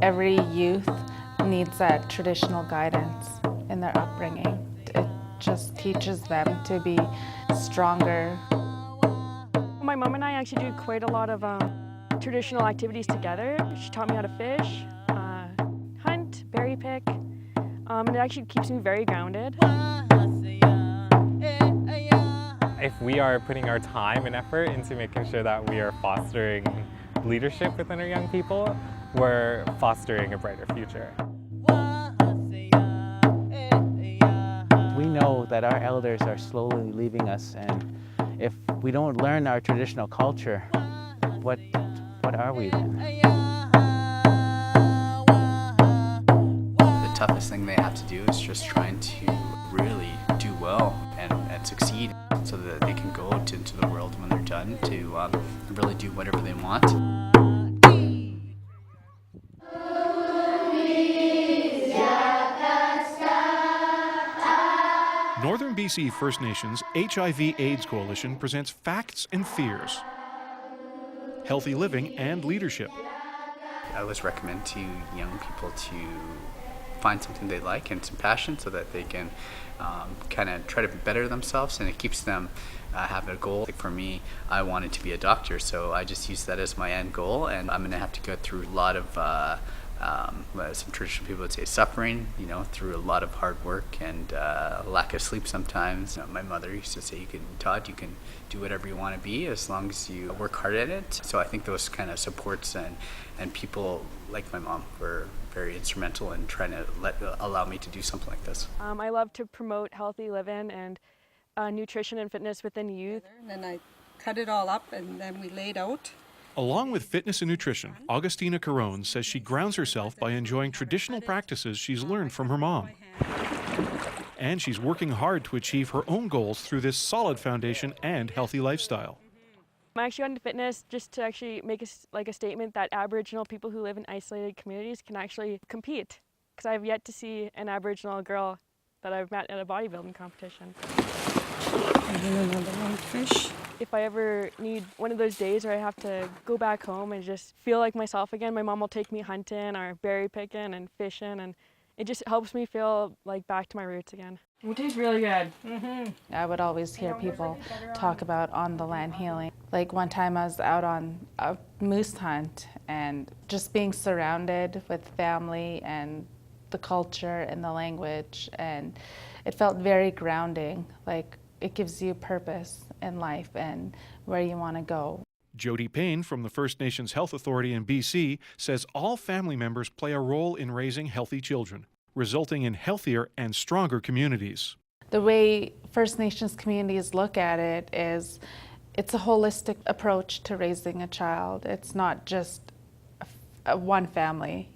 every youth needs that traditional guidance in their upbringing. It just teaches them to be stronger. My mom and I actually do quite a lot of traditional activities together. She taught me how to fish, hunt, berry pick, and it actually keeps me very grounded. If we are putting our time and effort into making sure that we are fostering leadership within our young people, we're fostering a brighter future. We know that our elders are slowly leaving us, and if we don't learn our traditional culture, what are we then? The toughest thing they have to do is just trying to really do well and succeed so that they can go out into the world when they're done to really do whatever they want. Northern BC First Nations HIV/AIDS Coalition presents Facts and Fears, Healthy Living and Leadership. I always recommend to young people to find something they like and some passion so that they can kind of try to better themselves, and it keeps them having a goal. Like for me, I wanted to be a doctor, so I just use that as my end goal, and I'm going to have to go through a lot of some traditional people would say suffering, through a lot of hard work and lack of sleep sometimes. My mother used to say, Todd, you can do whatever you want to be as long as you work hard at it. So I think those kind of supports and people like my mom were very instrumental in trying to allow me to do something like this. I love to promote healthy living and nutrition and fitness within youth. And then I cut it all up and then we laid out. Along with fitness and nutrition, Augustina Caron says she grounds herself by enjoying traditional practices she's learned from her mom. And she's working hard to achieve her own goals through this solid foundation and healthy lifestyle. I actually got into fitness just to actually make a statement that Aboriginal people who live in isolated communities can actually compete. Because I've yet to see an Aboriginal girl that I've met at a bodybuilding competition. And then another one fish. If I ever need one of those days where I have to go back home and just feel like myself again, my mom will take me hunting or berry picking and fishing, and it just helps me feel like back to my roots again. It tastes really good. I would always hear people talk about on the land healing. Like one time I was out on a moose hunt and just being surrounded with family and the culture and the language, and it felt very grounding, like it gives you purpose in life and where you want to go. Jody Payne from the First Nations Health Authority in BC says all family members play a role in raising healthy children, resulting in healthier and stronger communities. The way First Nations communities look at it is it's a holistic approach to raising a child. It's not just one family,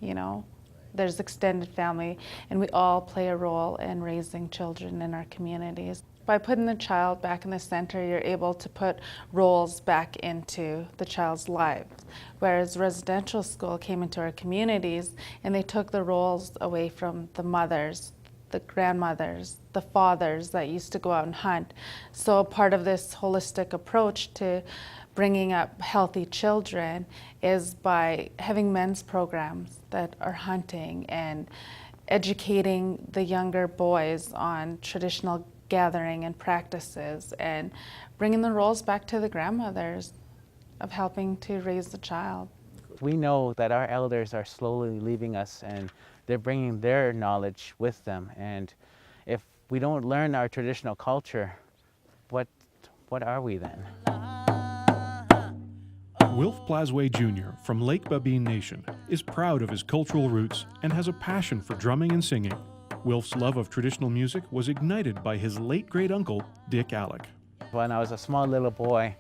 There's extended family, and we all play a role in raising children in our communities. By putting the child back in the center, you're able to put roles back into the child's life. Whereas residential school came into our communities and they took the roles away from the mothers, the grandmothers, the fathers that used to go out and hunt. So part of this holistic approach to bringing up healthy children is by having men's programs that are hunting and educating the younger boys on traditional gathering and practices, and bringing the roles back to the grandmothers of helping to raise the child. We know that our elders are slowly leaving us, and they're bringing their knowledge with them. And if we don't learn our traditional culture, what are we then? Wilf Plasway Jr. from Lake Babine Nation is proud of his cultural roots and has a passion for drumming and singing. Wilf's love of traditional music was ignited by his late great-uncle, Dick Alec. When I was a small little boy,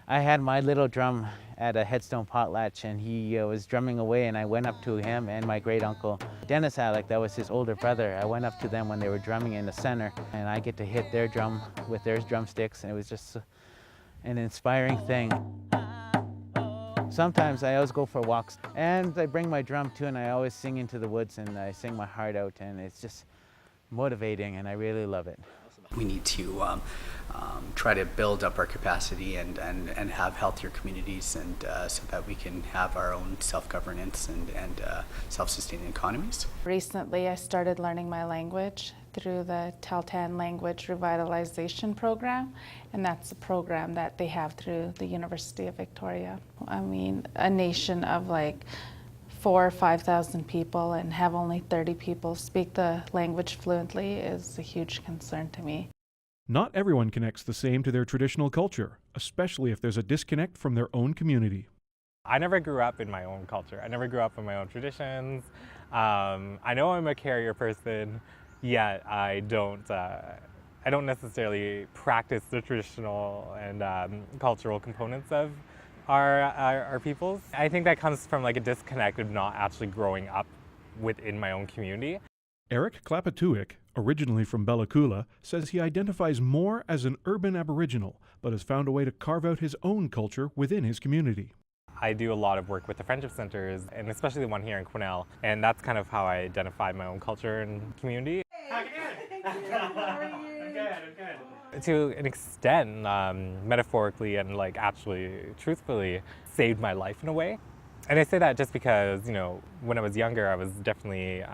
I had my little drum at a headstone potlatch, and he was drumming away, and I went up to him and my great-uncle, Dennis Alec, that was his older brother. I went up to them when they were drumming in the center, and I get to hit their drum with their drumsticks, and it was just an inspiring thing. Sometimes I always go for walks, and I bring my drum too, and I always sing into the woods, and I sing my heart out, and it's just motivating, and I really love it. We need to try to build up our capacity and have healthier communities, and so that we can have our own self-governance and self-sustaining economies. Recently, I started learning my language through the Tahltan Language Revitalization Program, and that's a program that they have through the University of Victoria. I mean, a nation of like 4,000 or 5,000 people and have only 30 people speak the language fluently is a huge concern to me. Not everyone connects the same to their traditional culture, especially if there's a disconnect from their own community. I never grew up in my own culture. I never grew up in my own traditions. I know I'm a carrier person, yet I don't necessarily practice the traditional and cultural components of our peoples. I think that comes from like a disconnect of not actually growing up within my own community. Eric Klapatuik, originally from Bella Coola, says he identifies more as an urban Aboriginal, but has found a way to carve out his own culture within his community. I do a lot of work with the friendship centers, and especially the one here in Quesnel, and that's kind of how I identify my own culture and community. I'm good. To an extent, metaphorically and like actually truthfully, saved my life in a way. And I say that just because, you know, when I was younger, I was definitely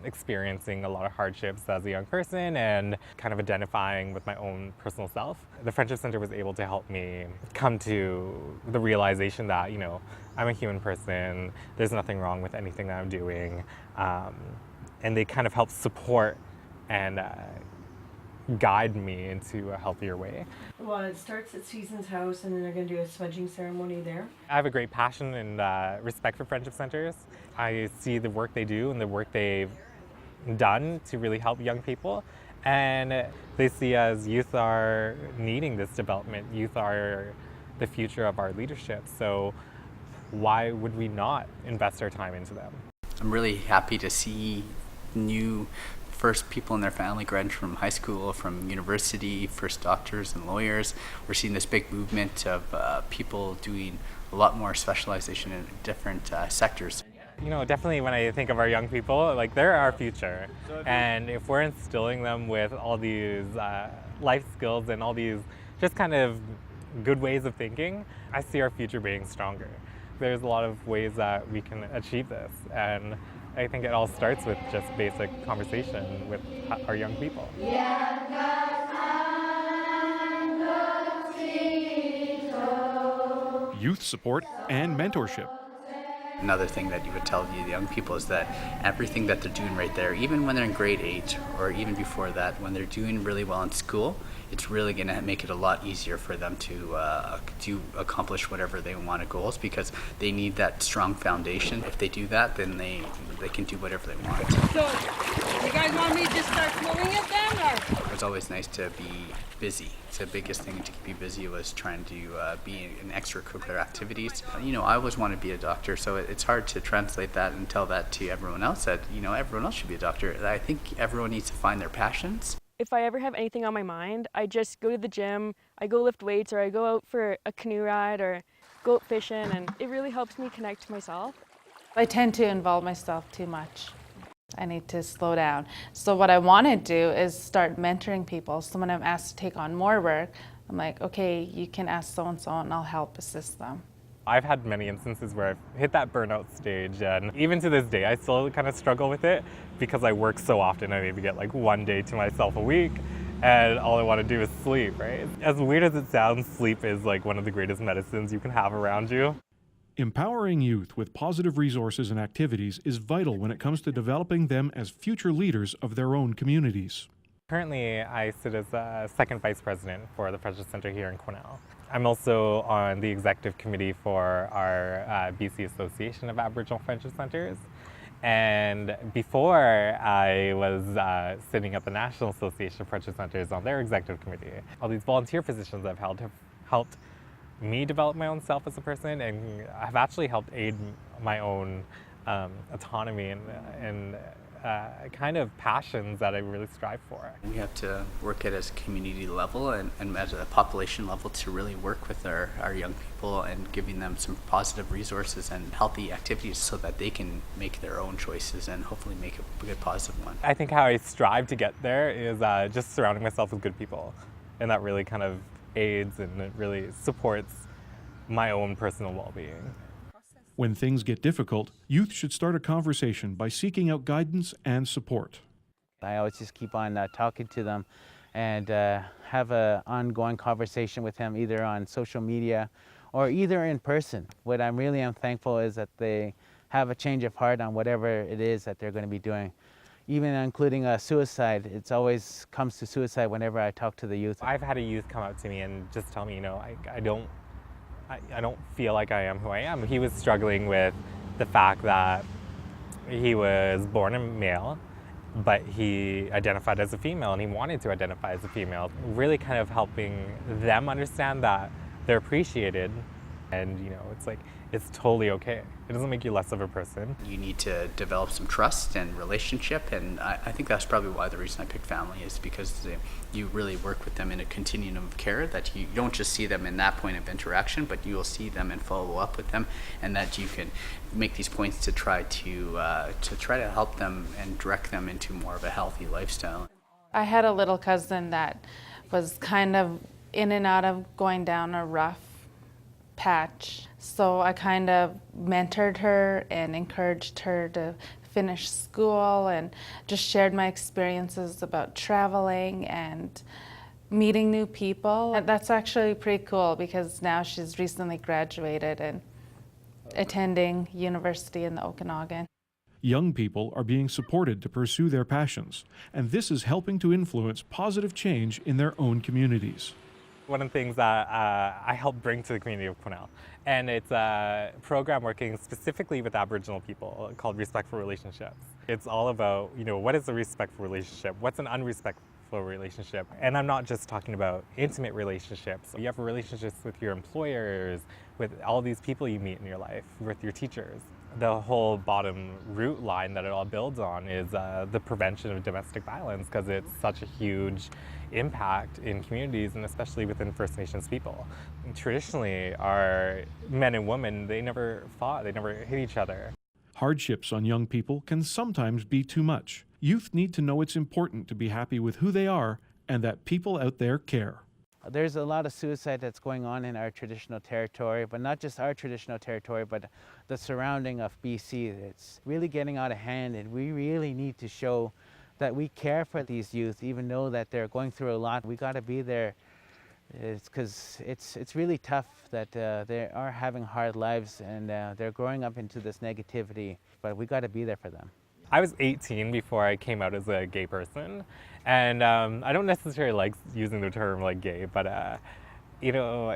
experiencing a lot of hardships as a young person and kind of identifying with my own personal self. The Friendship Center was able to help me come to the realization that, you know, I'm a human person, there's nothing wrong with anything that I'm doing, and they kind of help support and guide me into a healthier way. Well, it starts at Susan's house, and then they're going to do a smudging ceremony there. I have a great passion and respect for friendship centers. I see the work they do and the work they've done to really help young people. And they see as youth are needing this development. Youth are the future of our leadership. So why would we not invest our time into them? I'm really happy to see new first people in their family graduate from high school, from university, first doctors and lawyers. We're seeing this big movement of people doing a lot more specialization in different sectors. You know, definitely when I think of our young people, like they're our future. And if we're instilling them with all these life skills and all these just kind of good ways of thinking, I see our future being stronger. There's a lot of ways that we can achieve this. And I think it all starts with just basic conversation with our young people. Youth support and mentorship. Another thing that you would tell the young people is that everything that they're doing right there, even when they're in grade 8 or even before that, when they're doing really well in school, it's really going to make it a lot easier for them to accomplish whatever they want to goals, because they need that strong foundation. If they do that, then they can do whatever they want. So, you guys want me to just start flowing it then, or? It was always nice to be busy. The biggest thing to keep me busy was trying to be in extracurricular activities. You know, I always want to be a doctor, so it's hard to translate that and tell that to everyone else, that, you know, everyone else should be a doctor. I think everyone needs to find their passions. If I ever have anything on my mind, I just go to the gym, I go lift weights, or I go out for a canoe ride or go out fishing, and it really helps me connect to myself. I tend to involve myself too much. I need to slow down. So what I want to do is start mentoring people. So when I'm asked to take on more work, I'm like, okay, you can ask so-and-so and I'll help assist them. I've had many instances where I've hit that burnout stage, and even to this day, I still kind of struggle with it because I work so often. I maybe get like one day to myself a week, and all I want to do is sleep, right? As weird as it sounds, sleep is like one of the greatest medicines you can have around you. Empowering youth with positive resources and activities is vital when it comes to developing them as future leaders of their own communities. Currently, I sit as a second vice president for the Friendship Center here in Quesnel. I'm also on the executive committee for our BC Association of Aboriginal Friendship Centers. And before, I was sitting at the National Association of Friendship Centers on their executive committee. All these volunteer positions I've held have helped me develop my own self as a person, and have actually helped aid my own autonomy and kind of passions that I really strive for. We have to work at a community level and at a population level to really work with our young people and giving them some positive resources and healthy activities so that they can make their own choices and hopefully make a good positive one. I think how I strive to get there is just surrounding myself with good people, and that really kind of aids and it really supports my own personal well-being. When things get difficult, youth should start a conversation by seeking out guidance and support. I always just keep on talking to them and have an ongoing conversation with them either on social media or either in person. What I really am thankful is that they have a change of heart on whatever it is that they're going to be doing. Even including suicide, it's always comes to suicide whenever I talk to the youth. I've had a youth come up to me and just tell me, you know, I don't feel like I am who I am. He was struggling with the fact that he was born a male, but he identified as a female and he wanted to identify as a female. Really kind of helping them understand that they're appreciated and, you know, it's like, it's totally okay. It doesn't make you less of a person. You need to develop some trust and relationship, and I think that's probably why the reason I picked family is because you really work with them in a continuum of care, that you don't just see them in that point of interaction, but you will see them and follow up with them, and that you can make these points to try to help them and direct them into more of a healthy lifestyle. I had a little cousin that was kind of in and out of going down a rough patch. So I kind of mentored her and encouraged her to finish school and just shared my experiences about traveling and meeting new people. And that's actually pretty cool because now she's recently graduated and attending university in the Okanagan. Young people are being supported to pursue their passions, and this is helping to influence positive change in their own communities. One of the things that I help bring to the community of Quesnel, and it's a program working specifically with Aboriginal people called Respectful Relationships. It's all about, you know, what is a respectful relationship? What's an unrespectful relationship? And I'm not just talking about intimate relationships. You have relationships with your employers, with all these people you meet in your life, with your teachers. The whole bottom root line that it all builds on is the prevention of domestic violence, because it's such a huge impact in communities and especially within First Nations people. Traditionally, our men and women, they never fought, they never hit each other. Hardships on young people can sometimes be too much. Youth need to know it's important to be happy with who they are and that people out there care. There's a lot of suicide that's going on in our traditional territory, but not just our traditional territory, but the surrounding of BC. It's really getting out of hand, and we really need to show that we care for these youth, even though that they're going through a lot. We got to be there. It's because it's really tough that they are having hard lives and they're growing up into this negativity, but we got to be there for them. I was 18 before I came out as a gay person, and I don't necessarily like using the term like gay, but you know,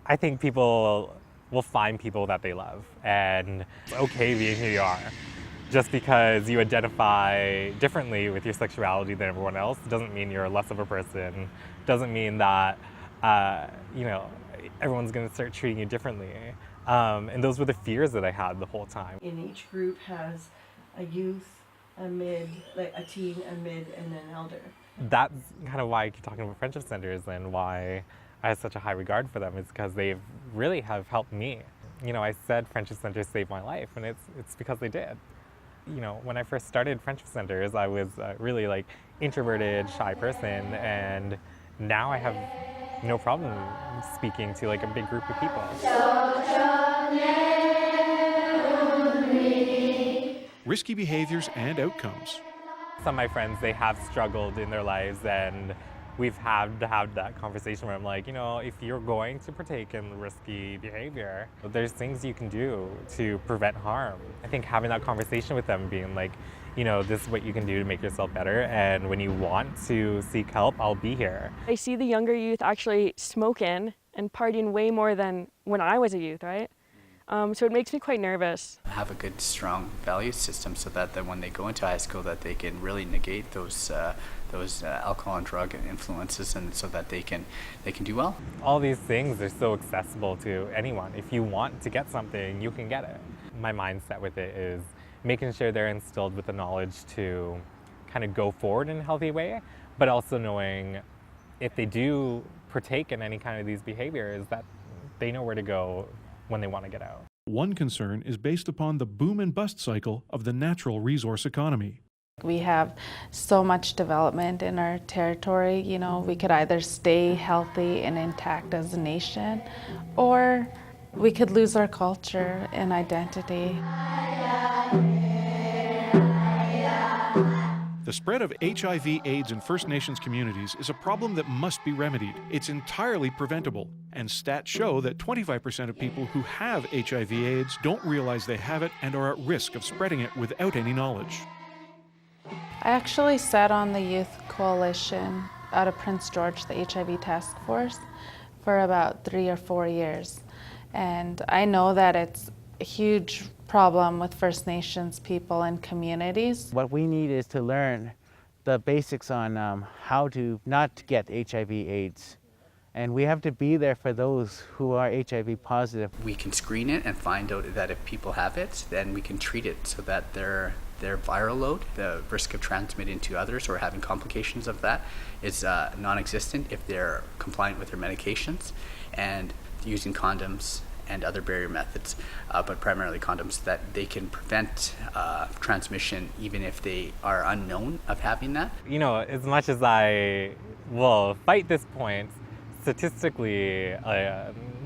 I think people will find people that they love, and it's okay being who you are. Just because you identify differently with your sexuality than everyone else doesn't mean you're less of a person, doesn't mean that you know, everyone's going to start treating you differently. And those were the fears that I had the whole time. In each group has a youth, a mid, like a teen, a mid, and an elder. That's kind of why I keep talking about friendship centers and why I have such a high regard for them, is because they really have helped me. You know, I said friendship centers saved my life, and it's because they did. You know, when I first started friendship centers, I was really like introverted, shy person, and now I have no problem speaking to like a big group of people. Risky behaviors and outcomes. Some of my friends, they have struggled in their lives, and we've had to have that conversation where I'm like, you know, if you're going to partake in risky behavior, there's things you can do to prevent harm. I think having that conversation with them, being like, you know, this is what you can do to make yourself better, and when you want to seek help, I'll be here. I see the younger youth actually smoking and partying way more than when I was a youth, right? So it makes me quite nervous. Have a good, strong value system so that when they go into high school, that they can really negate those alcohol and drug influences, and so that they can do well. All these things are so accessible to anyone. If you want to get something, you can get it. My mindset with it is making sure they're instilled with the knowledge to kind of go forward in a healthy way, but also knowing if they do partake in any kind of these behaviors that they know where to go when they want to get out. One concern is based upon the boom and bust cycle of the natural resource economy. We have so much development in our territory, you know, we could either stay healthy and intact as a nation, or we could lose our culture and identity. The spread of HIV/AIDS in First Nations communities is a problem that must be remedied. It's entirely preventable, and stats show that 25% of people who have HIV/AIDS don't realize they have it and are at risk of spreading it without any knowledge. I actually sat on the Youth Coalition out of Prince George, the HIV task force, for about 3 or 4 years. And I know that it's a huge problem with First Nations people and communities. What we need is to learn the basics on how to not get HIV/AIDS. And we have to be there for those who are HIV positive. We can screen it and find out that if people have it, then we can treat it so that their viral load, the risk of transmitting to others or having complications of that, is non-existent if they're compliant with their medications and using condoms and other barrier methods, but primarily condoms, that they can prevent transmission even if they are unknown of having that. You know, as much as I will fight this point, statistically,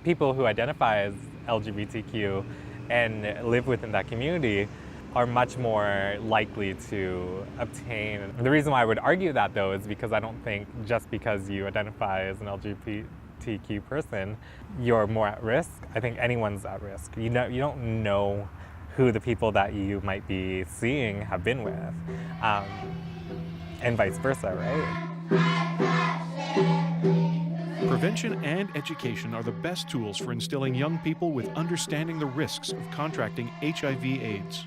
people who identify as LGBTQ and live within that community are much more likely to obtain. The reason why I would argue that, though, is because I don't think just because you identify as an LGBTQ person, you're more at risk. I think anyone's at risk. You don't know who the people that you might be seeing have been with, and vice versa, right? Prevention and education are the best tools for instilling young people with understanding the risks of contracting HIV/AIDS.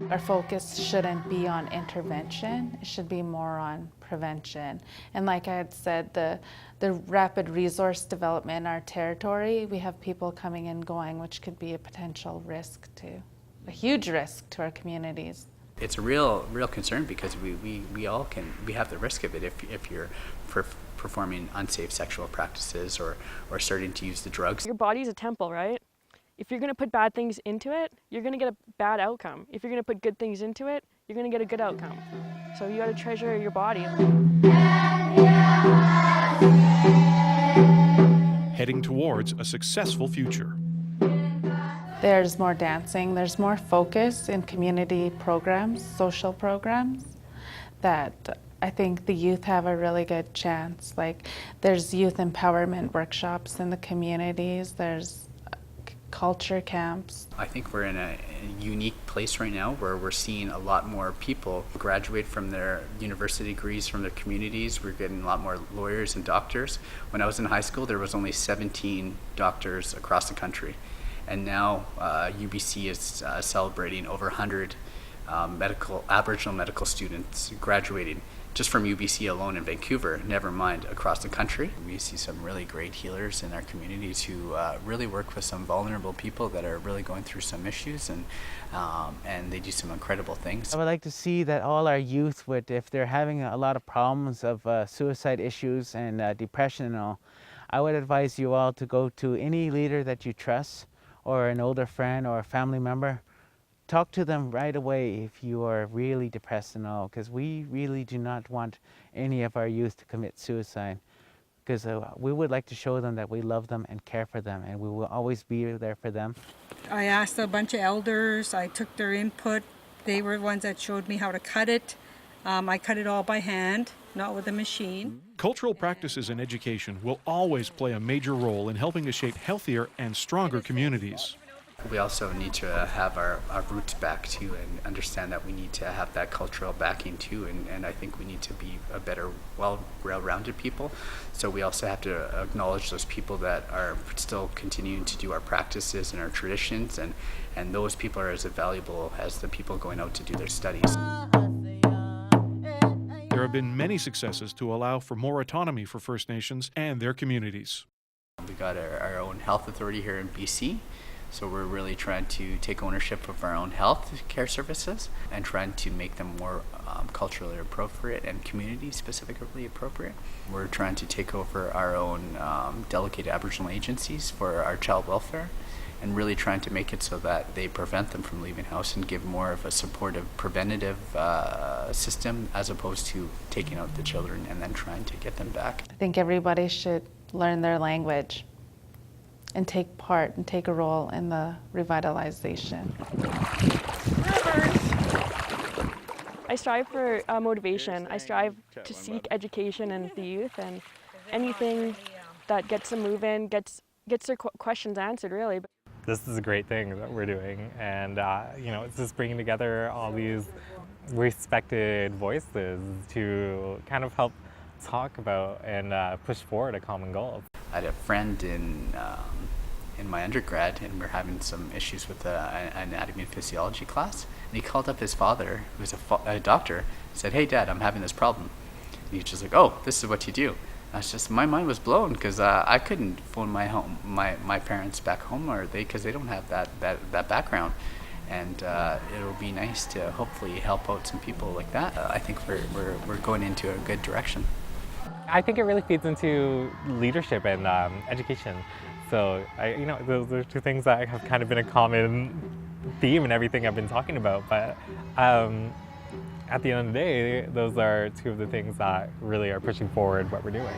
Our focus shouldn't be on intervention, it should be more on prevention. And like I had said, the rapid resource development in our territory, we have people coming and going, which could be a potential risk a huge risk to our communities. It's a real concern because we all have the risk of it if you're performing unsafe sexual practices or starting to use the drugs. Your body's a temple, right? If you're going to put bad things into it, you're going to get a bad outcome. If you're going to put good things into it, you're going to get a good outcome. So you got to treasure your body. Heading towards a successful future. There's more dancing, there's more focus in community programs, social programs, that I think the youth have a really good chance. Like, there's youth empowerment workshops in the communities, there's culture camps. I think we're in a unique place right now where we're seeing a lot more people graduate from their university degrees from their communities. We're getting a lot more lawyers and doctors. When I was in high school, there was only 17 doctors across the country. And now UBC is celebrating over 100 Aboriginal medical students graduating just from UBC alone in Vancouver, never mind across the country. We see some really great healers in our communities who really work with some vulnerable people that are really going through some issues, and they do some incredible things. I would like to see that all our youth would, if they're having a lot of problems of suicide issues and depression and all, I would advise you all to go to any leader that you trust, or an older friend or a family member. Talk to them right away if you are really depressed and all, because we really do not want any of our youth to commit suicide, because we would like to show them that we love them and care for them, and we will always be there for them. I asked a bunch of elders, I took their input. They were the ones that showed me how to cut it. I cut it all by hand, not with a machine. Cultural practices and education will always play a major role in helping to shape healthier and stronger communities. We also need to have our roots back too, and understand that we need to have that cultural backing too, and I think we need to be a better, well-rounded people. So we also have to acknowledge those people that are still continuing to do our practices and our traditions, and those people are as valuable as the people going out to do their studies. There have been many successes to allow for more autonomy for First Nations and their communities. We got our own health authority here in BC. So we're really trying to take ownership of our own health care services and trying to make them more culturally appropriate and community specifically appropriate. We're trying to take over our own delegated Aboriginal agencies for our child welfare and really trying to make it so that they prevent them from leaving house and give more of a supportive preventative system as opposed to taking out the children and then trying to get them back. I think everybody should learn their language and take part and take a role in the revitalization. I strive for motivation. I strive to seek education in the youth, and anything that gets them moving, gets their questions answered, really. This is a great thing that we're doing, and you know, it's just bringing together all these respected voices to kind of help talk about and push forward a common goal. I had a friend in my undergrad, and we're having some issues with an anatomy and physiology class. And he called up his father, who was a doctor, and said, "Hey, Dad, I'm having this problem." And he's just like, "Oh, this is what you do." My mind was blown because I couldn't phone my parents back home, or because they don't have that background. And it'll be nice to hopefully help out some people like that. I think we're going into a good direction. I think it really feeds into leadership and education. So, those are two things that have kind of been a common theme in everything I've been talking about. But at the end of the day, those are two of the things that really are pushing forward what we're doing.